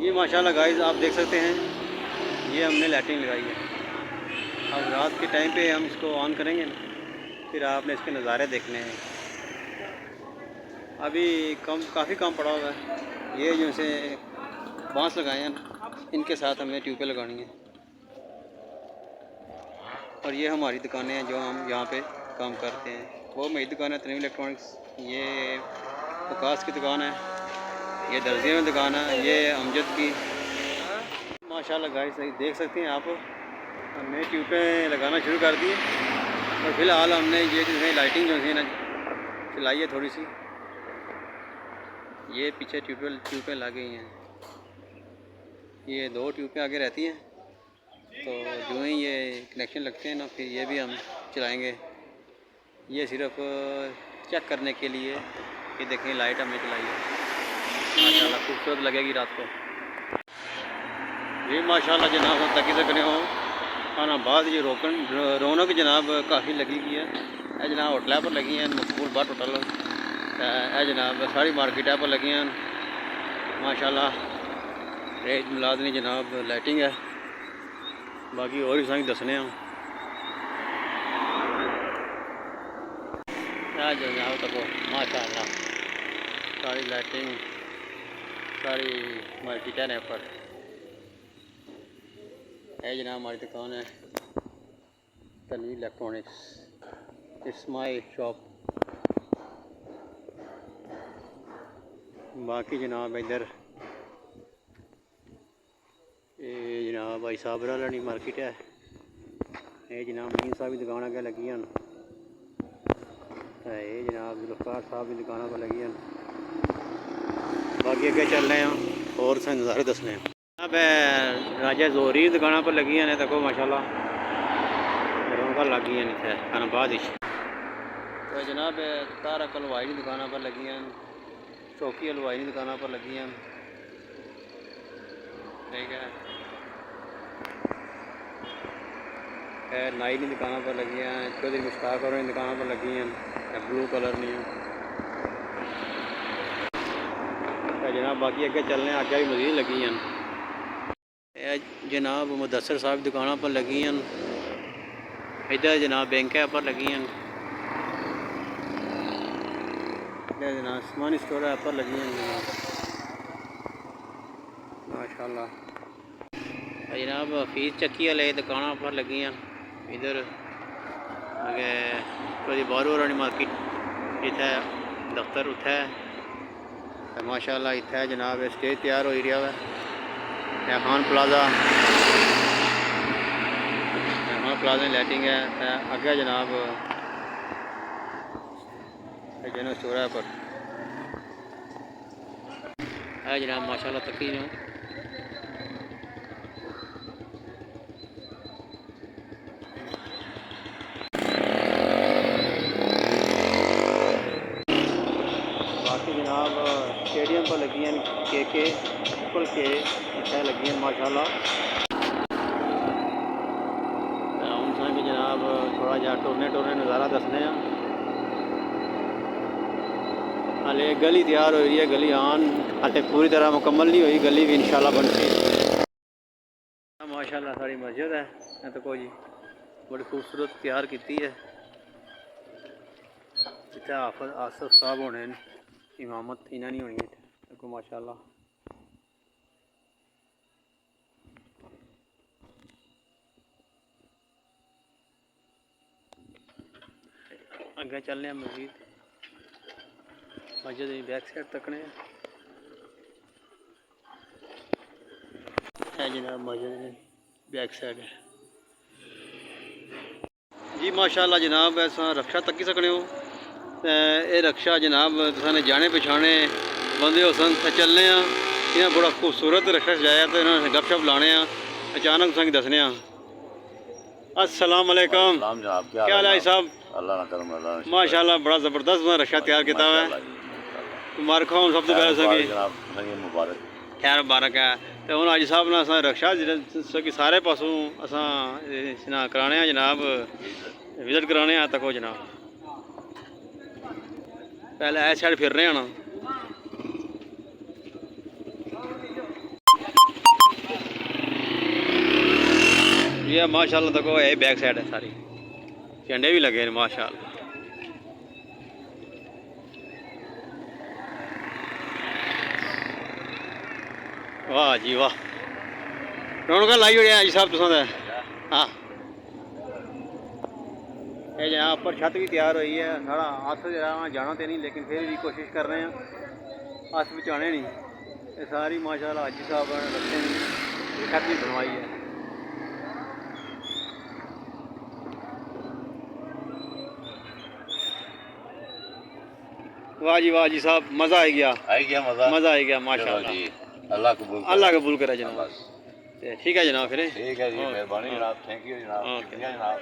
ये माशाल्लाह गाइस आप देख सकते हैं, ये हमने लाइटिंग लगाई है। अब रात के टाइम पे हम इसको ऑन करेंगे ना, फिर आपने इसके नज़ारे देखने हैं। अभी काफ़ी कम पड़ा हुआ है। ये जैसे बांस लगाए हैं, इनके साथ हमें ट्यूबें लगानी है। और ये हमारी दुकानें हैं जो हम यहाँ पे काम करते हैं। वो मेरी दुकान है तनवीर इलेक्ट्रॉनिक्स, ये वकास की दुकान है, ये दर्जी में दुकान है, ये अमजद की। माशाल्लाह गाइस देख सकते हैं आप, हमने ट्यूबें लगाना शुरू कर दी है। और फिलहाल हमने ये जो है लाइटिंग जो है ना चलाई है थोड़ी सी। ये पीछे ट्यूबें लगी हैं, ये 2 ट्यूबें आगे रहती हैं। तो जो ही ये कनेक्शन लगते हैं ना, फिर ये भी हम चलाएँगे। ये सिर्फ चेक करने के लिए कि देखें लाइट हमने चलाई है। माशाल्लाह खूबसूरत लगेगी रात को। जी माशाल्लाह जनाब तकी से करें हो खाना बाद ये रौनक जनाब काफ़ी लगी हुई है। जनाब होटल पर लगी हैं, मकबूल बट होटल है जनाब, सारी मार्केट पर लगी हैं माशाल्लाह। रेत मिलादनी जनाब लाइटिंग है, बाकी और भी सारी दसने हैं जनाब तको माशाल्लाह। सारी लाइटिंग सारी मार्केट है पर है जनाब। हमारी दुकान है Tanveer electronics, it's my shop. बाकी जनाब इधर ये जनाब भाई साहब वाली मार्केट है। ये जनाब मीन साहब की दुकान अगर लगी हैं। ये जनाब जुल्फ़ार साहब की दुकान पर लगी हैं। बाकी अगे चल रहे हैं और से नज़ारे दसने हैं। अब राजा जोहरी दुकान पर लगी हैं, देखो माशाल्लाह रौनक लगी हैं इतने खानाबाद। तो जनाब तारक हलवाई की दुकान पर लगी हैं, चौकी हलवाई की दुकान पर लगी हैं, ठीक है। नाई की दुकान पर लगी हैं, चौधरी मुश्ताक और दुकान पर लगी हैं, ब्लू कलर नहीं है जनाब। बाकी अगे चलने आगे भी मजीद लगी हैं जनाब। मुदस्सर साहब दुकान पर लगी हैं, इधर जनाब बैंक पर लगी हैं, इधर जनाब सामान स्टोर पर लगी हैं जनाब माशाल्लाह। जनाब फीस चक्की वाले दुकान पर लगी हैं। इधर अगे कोई बारू मार्केट इतना दफ्तर उत्थे माशाल्लाह। इतना जनाब स्टेज तैयार हो रहा है, खान प्लाजा लाइटिंग है अगे जनाब जनरल स्टोर है पर है जनाब माशाल्लाह तकी ने। बाकी जनाब स्टेडियम पर लगी हैं के ऊपर के इतना लगी हैं माशाल्लाह। भी जनाब थोड़ा जहा टोरने नज़ारा दसने हैं। हाले गली तैयार हो रही है, गली आन हाले पूरी तरह मुकम्मल नहीं हुई, गली भी इंशाल्लाह बनती है माशाल्लाह। सारी मस्जिद है तो कोई बड़ी खूबसूरत तैयार की है। इतना आसफ साहब होने इमामत इन्हें नहीं होनी देखो माशाल्लाह। अगे चलने हैं मस्जिद बैक साइड तकने है जनाब। मस्जिद बैक साइड है जी माशाल्लाह जनाब। ऐसा रक्षा तकी सकने हो। ये रक्षा जनाब तुसाने जाने पछाने बंदे हो सन चलने इन्हें बड़ा खूबसूरत रक्षा सजाया तो इन्होंने गपशप लाने अचानक तुसें दसने। अस्सलाम वालेकुम, क्या हाल है साहब? माशाल्लाह बड़ा ज़बरदस्त रक्षा तैयार किया हुआ है। मुबारक हो सब तो पहले खैर मुबारक है। तो हूँ अज साहब ने रक्षा कि सारे पासों असा कराने जनाब विजिट कराने तको जनाब। पहले इस साइड फिर रहे हैं ना। ये माशाल्लाह देखो ये बैक साइड है सारी, झंडे भी लगे हैं माशाल्लाह। वाह जी वाह, रौनक लाई हुई है जी साहब तुसां दा। हाँ ये जहाँ ऊपर छत भी तैयार हुई है, सारा हथ जाना तो नहीं, लेकिन फिर भी कोशिश कर रहे हैं हथ बचाने नहीं। ये सारी माशाल्लाह हाजी साहब ने रखते हैं, छत भी बनवाई है। वाह जी साहब, मज़ा आ गया मज़ा आ गया माशाल्लाह। अल्लाह कबूल करे जनाब। ठीक है जनाब, फिर ठीक है जी, मेहरबानी जनाब, थैंक यू जनाब, शुक्रिया जनाब।